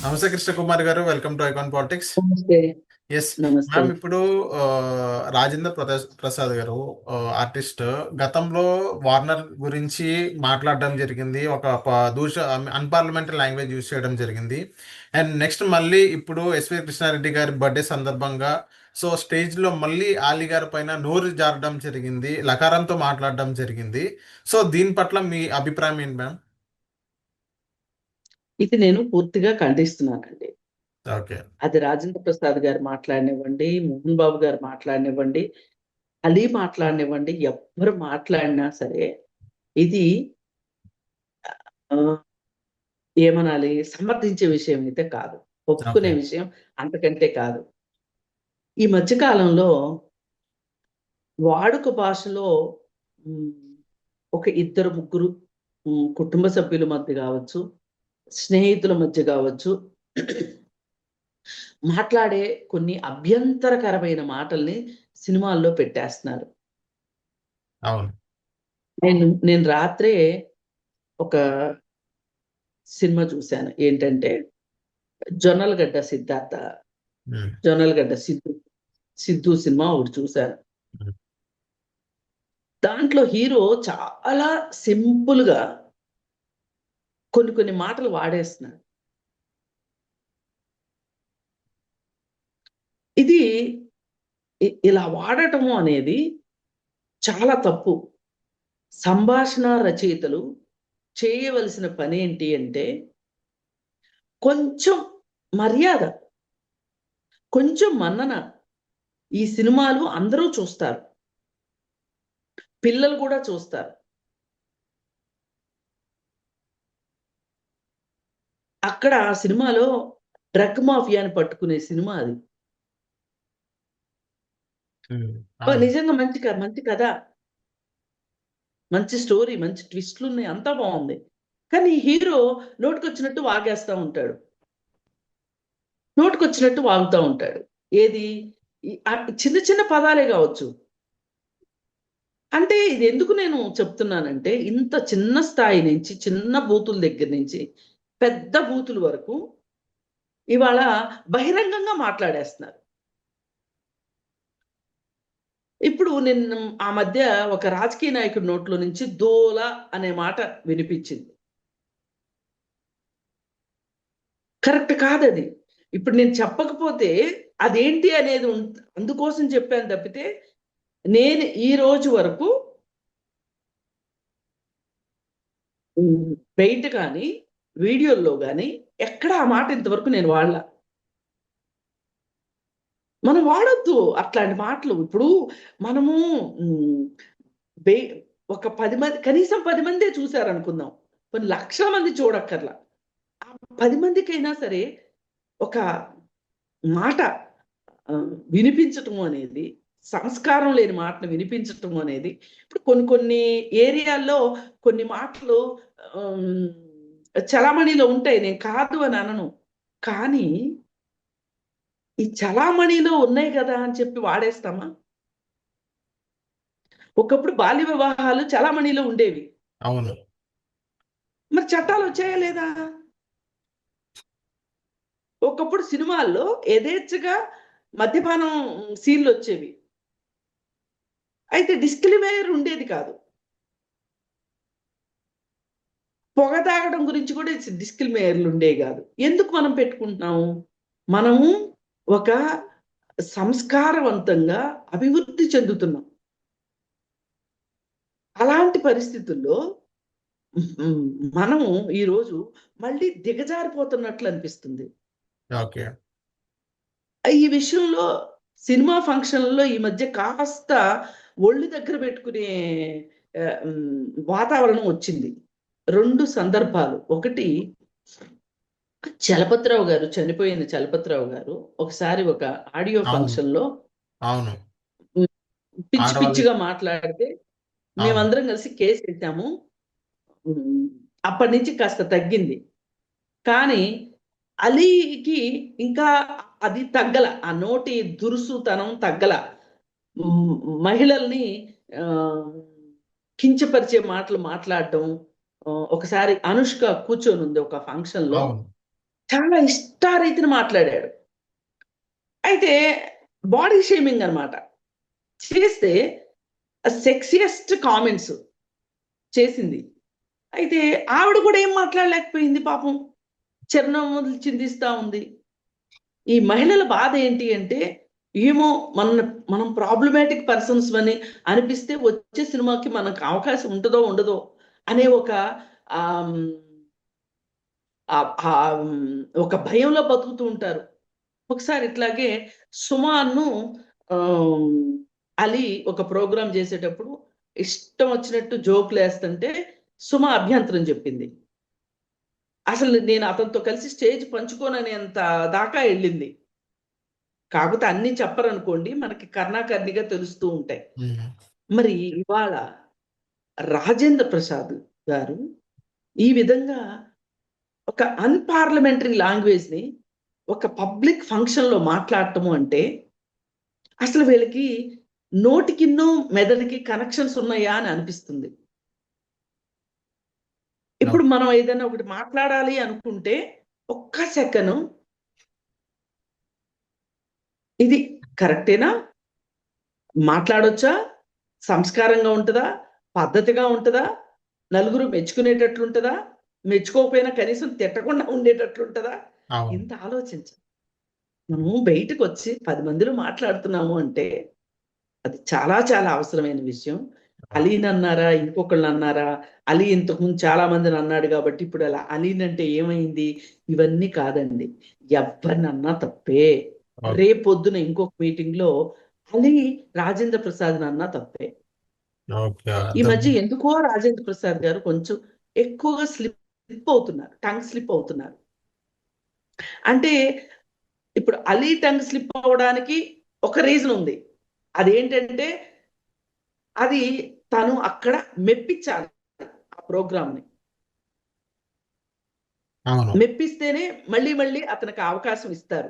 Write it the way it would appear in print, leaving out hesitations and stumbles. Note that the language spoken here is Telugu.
నమస్తే కృష్ణ కుమార్ గారు, వెల్కమ్ టు ఐకాన్ పాలిటిక్స్. నమస్తే. ఎస్ నమస్తే. మ్యామ్. ఇప్పుడు రాజేంద్ర ప్రసాద్ గారు, ఆర్టిస్ట్, గతంలో వార్నర్ గురించి మాట్లాడడం జరిగింది. ఒక అన్పార్లమెంటరీ లాంగ్వేజ్ యూజ్ చేయడం జరిగింది. అండ్ నెక్స్ట్ మళ్ళీ ఇప్పుడు ఎస్వి కృష్ణారెడ్డి గారి బర్త్డే సందర్భంగా సో స్టేజ్లో మళ్ళీ ఆలీ గారి పైన నోరు జారడం జరిగింది, లకారంతో మాట్లాడడం జరిగింది. సో దీని పట్ల మీ అభిప్రాయం ఏంటి మ్యామ్? ఇది నేను పూర్తిగా ఖండిస్తున్నానండి. ఓకే. అది రాజేంద్ర ప్రసాద్ గారు మాట్లాడనివ్వండి, మోహన్ బాబు గారు మాట్లాడనివ్వండి, అలీ మాట్లాడనివ్వండి, ఎవ్వరు మాట్లాడినా సరే ఇది ఆ, ఏమనాలి, సమర్థించే విషయం అయితే కాదు, ఒప్పుకునే ఓకే. విషయం అంతకంటే కాదు. ఈ మధ్య కాలంలో వాడుక భాషలో ఉమ్, ఒక ఇద్దరు ముగ్గురు కుటుంబ సభ్యుల మధ్య కావచ్చు, స్నేహితుల మధ్య కావచ్చు, మాట్లాడే కొన్ని అభ్యంతరకరమైన మాటల్ని సినిమాల్లో పెట్టేస్తున్నారు. అవును. నేను రాత్రే ఒక సినిమా చూశాను. ఏంటంటే జొన్నలగడ్డ సిద్ధార్థ, ఉమ్. జొన్నలగడ్డ సిద్ధు సిద్ధు సినిమా ఒకటి చూశాను. ఉమ్. దాంట్లో హీరో చాలా సింపుల్ గా కొన్ని కొన్ని మాటలు వాడేస్తున్నాడు. ఇది ఇలా వాడటము అనేది చాలా తప్పు. సంభాషణ రచయితలు చేయవలసిన పని ఏంటి అంటే కొంచెం మర్యాద, కొంచెం మన్నన. ఈ సినిమాలు అందరూ చూస్తారు, పిల్లలు కూడా చూస్తారు. అక్కడ ఆ సినిమాలో డ్రగ్ మాఫియాని పట్టుకునే సినిమా అది. ఉమ్. అవును. నిజంగా మంచి కథ, మంచి స్టోరీ, మంచి ట్విస్ట్లు ఉన్నాయి, అంతా బాగుంది. కానీ హీరో నోటికొచ్చినట్టు వాగేస్తా ఉంటాడు, నోటికొచ్చినట్టు వాగుతూ ఉంటాడు. ఏది చిన్న చిన్న పదాలే కావచ్చు. అంటే ఇది ఎందుకు నేను చెప్తున్నానంటే, ఇంత చిన్న స్థాయి నుంచి, చిన్న బూతుల దగ్గర నుంచి పెద్ద బూతుల వరకు ఇవాళ బహిరంగంగా మాట్లాడేస్తున్నారు. ఇప్పుడు నిన్న ఆ మధ్య ఒక రాజకీయ నాయకుడి నోట్లో నుంచి దోల అనే మాట వినిపించింది. కరెక్ట్ కాదది. ఇప్పుడు నేను చెప్పకపోతే అదేంటి అనేది అందుకోసం చెప్పాను తప్పితే, నేను ఈ రోజు వరకు బయట కానీ వీడియోల్లో కానీ ఎక్కడ ఆ మాట ఇంతవరకు నేను వాడలా. మనం వాడొద్దు అట్లాంటి మాటలు. ఇప్పుడు మనము ఉమ్, ఒక 10 మంది, కనీసం 10 మందే చూశారనుకుందాం, కొన్ని లక్షల మంది చూడక్కర్లా. ఆ 10 మందికైనా సరే ఒక మాట వినిపించటం అనేది, సంస్కారం లేని మాటను వినిపించటం అనేది, ఇప్పుడు కొన్ని కొన్ని ఏరియాల్లో కొన్ని మాటలు ఆమ్, చలామణిలో ఉంటాయి, నేను కాదు అని అనను. కానీ ఈ చలామణిలో ఉన్నాయి కదా అని చెప్పి వాడేస్తామా? ఒకప్పుడు బాల్య వివాహాలు చలామణిలో ఉండేవి, అవును. మరి చట్టాలు వచ్చాయా లేదా? ఒకప్పుడు సినిమాల్లో యథేచ్ఛగా మద్యపానం సీన్లు వచ్చేవి, అయితే డిస్క్లైమర్ ఉండేది కాదు. పొగ తాగడం గురించి కూడా డిస్క్లైమర్లు ఉండేవి కాదు. ఎందుకు మనం పెట్టుకుంటున్నాము? మనము ఒక సంస్కారవంతంగా అభివృద్ధి చెందుతున్నాం. అలాంటి పరిస్థితుల్లో మనము ఈరోజు మళ్ళీ దిగజారిపోతున్నట్లు అనిపిస్తుంది. ఓకే. ఈ విషయంలో సినిమా ఫంక్షన్లలో ఈ మధ్య కాస్త ఒళ్ళు దగ్గర పెట్టుకునే వాతావరణం వచ్చింది. 2 సందర్భాలు. ఒకటి, చలపతిరావు గారు, చనిపోయిన చలపతిరావు గారు ఒకసారి ఒక ఆడియో అవును. ఫంక్షన్ లో అవును. పిచ్చి ఆడవాళ్ళు. పిచ్చిగా మాట్లాడితే అవును. మేమందరం కలిసి కేసు పెట్టాము. అప్పటి నుంచి కాస్త తగ్గింది. కానీ అలీకి ఇంకా అది తగ్గల, ఆ నోటి దురుసుతనం తగ్గల. మహిళల్ని ఆ, కించపరిచే మాటలు మాట్లాడటం. ఒకసారి అనుష్క కూర్చొని ఉంది ఒక ఫంక్షన్ లో, అవును. చాలా ఇష్టారీతిన మాట్లాడాడు. అయితే బాడీ షేమింగ్ అన్నమాట. చేస్తే సెక్సియస్ట్ కామెంట్స్ చేసింది. అయితే ఆవిడ కూడా ఏం మాట్లాడలేకపోయింది పాపం. చిరునవ్వులు చిందిస్తా ఉంది. ఈ మహిళల బాధ ఏంటి అంటే, ఏమో మనం ప్రాబ్లమాటిక్ పర్సన్స్ అని అనిపిస్తే వచ్చే సినిమాకి మనకు అవకాశం ఉంటదో ఉండదో అనే ఒక ఆహ్, ఒక భయంలో బతుకుతూ ఉంటారు. ఒకసారి ఇట్లాగే సుమాను ఆహ్, అలీ ఒక ప్రోగ్రామ్ చేసేటప్పుడు ఇష్టం వచ్చినట్టు జోకులేస్తుంటే సుమ అభ్యంతరం చెప్పింది. అసలు నేను అతనితో కలిసి స్టేజ్ పంచుకోననేంత దాకా ఎళ్ళింది. కాకపోతే అన్నీ చెప్పరనుకోండి. మనకి కర్ణాకర్ణిగా తెలుస్తూ ఉంటాయి. హ్మ్. మరి ఇవాళ రాజేంద్ర ప్రసాద్ గారు ఈ విధంగా ఒక అన్‌పార్లమెంటరీ లాంగ్వేజ్‌ని ఒక పబ్లిక్ ఫంక్షన్‌లో మాట్లాడటము అంటే, అసలు వీళ్ళకి నోటికిన్ను, మెదడుకి కనెక్షన్స్ ఉన్నాయా అని అనిపిస్తుంది. ఇప్పుడు అవును. మనం ఏదైనా ఒకటి మాట్లాడాలి అనుకుంటే, ఒక్క సెకను ఇది కరెక్టేనా? మాట్లాడొచ్చా? సంస్కారంగా ఉంటదా? పద్ధతిగా ఉంటదా? నలుగురు మెచ్చుకునేటట్లుంటదా? మెచ్చుకోకపోయినా కనీసం తిట్టకుండా ఉండేటట్లుంటదా? అవును. ఇంత ఆలోచించాలి. మనము బయటకొచ్చి 10 మందిలో మాట్లాడుతున్నాము అంటే, అది చాలా చాలా అవసరమైన విషయం. అవును. అలీనన్నారా? ఇంకొకళ్ళనన్నారా? అలీ ఇంతకుముందు చాలా మందినన్నాడు గాబట్టి, ఇప్పుడు అలా అలీనంటే ఏమైంది? ఇవన్నీ కాదండి. ఎవ్వరినన్నా తప్పే. ఓకే. రేపొద్దున ఇంకొక మీటింగ్‌లో అలీ రాజేంద్ర ప్రసాద్‌నన్నా తప్పే. ఓకే. ఈ అర్థం. మధ్య ఎందుకో రాజేంద్ర ప్రసాద్ గారు కొంచెం ఎక్కువగా స్లిప్ అవుతున్నారు. టంగ్ స్లిప్ అవుతున్నారు. అంటే ఇప్పుడు 'అలీ' టంగ్ స్లిప్ అవ్వడానికి ఒక రీజన్ ఉంది. అదేంటంటే అది తను అక్కడ మెప్పించాలి ఆ ప్రోగ్రామ్‌ని. అవును. మెప్పిస్తేనే మళ్ళీ మళ్ళీ అతనికి అవకాశం ఇస్తారు.